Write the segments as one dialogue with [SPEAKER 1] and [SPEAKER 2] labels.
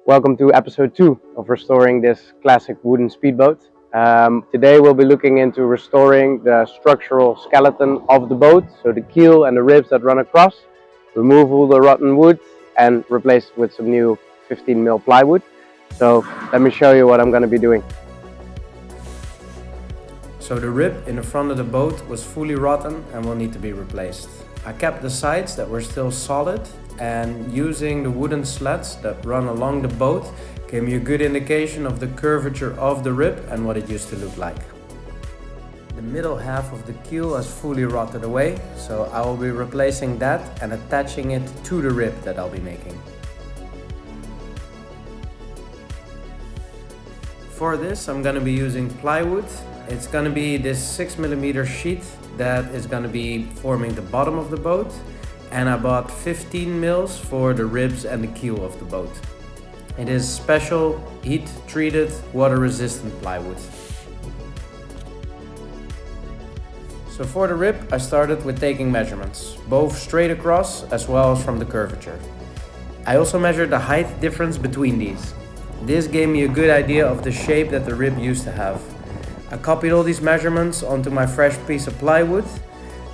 [SPEAKER 1] Welcome to episode 2 of restoring this classic wooden speedboat. Today we'll be looking into restoring the structural skeleton of the boat, so the keel and the ribs that run across, remove all the rotten wood and replace it with some new 15mm plywood. So let me show you what I'm going to be doing.
[SPEAKER 2] So the rib in the front of the boat was fully rotten and will need to be replaced. I kept the sides that were still solid, and using the wooden slats that run along the boat gave me a good indication of the curvature of the rib and what it used to look like. The middle half of the keel has fully rotted away, so I will be replacing that and attaching it to the rib that I'll be making. For this I'm going to be using plywood. It's going to be this 6mm sheet that is going to be forming the bottom of the boat, and I bought 15 mils for the ribs and the keel of the boat. It is special heat treated water resistant plywood. So for the rib I started with taking measurements, both straight across as well as from the curvature. I also measured the height difference between these. This gave me a good idea of the shape that the rib used to have. I copied all these measurements onto my fresh piece of plywood,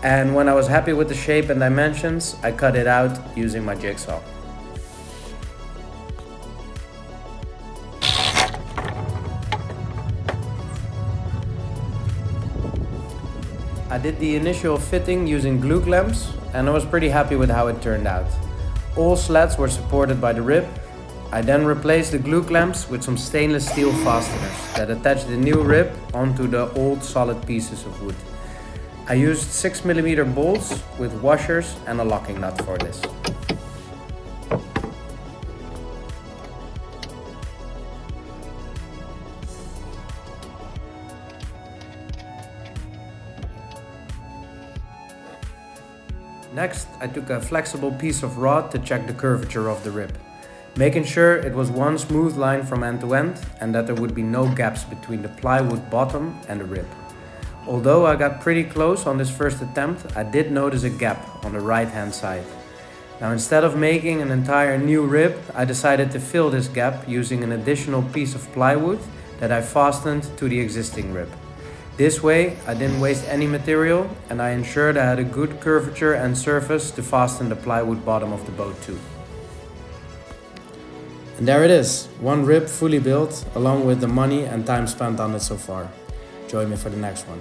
[SPEAKER 2] and when I was happy with the shape and dimensions, I cut it out using my jigsaw. I did the initial fitting using glue clamps, and I was pretty happy with how it turned out. All slats were supported by the rib. I then replaced the glue clamps with some stainless steel fasteners that attach the new rib onto the old solid pieces of wood. I used 6mm bolts with washers and a locking nut for this. Next, I took a flexible piece of rod to check the curvature of the rib, making sure it was one smooth line from end to end and that there would be no gaps between the plywood bottom and the rib. Although I got pretty close on this first attempt, I did notice a gap on the right hand side. Now, instead of making an entire new rib, I decided to fill this gap using an additional piece of plywood that I fastened to the existing rib. This way I didn't waste any material, and I ensured I had a good curvature and surface to fasten the plywood bottom of the boat to. And there it is, one rib fully built, along with the money and time spent on it so far. Join me for the next one.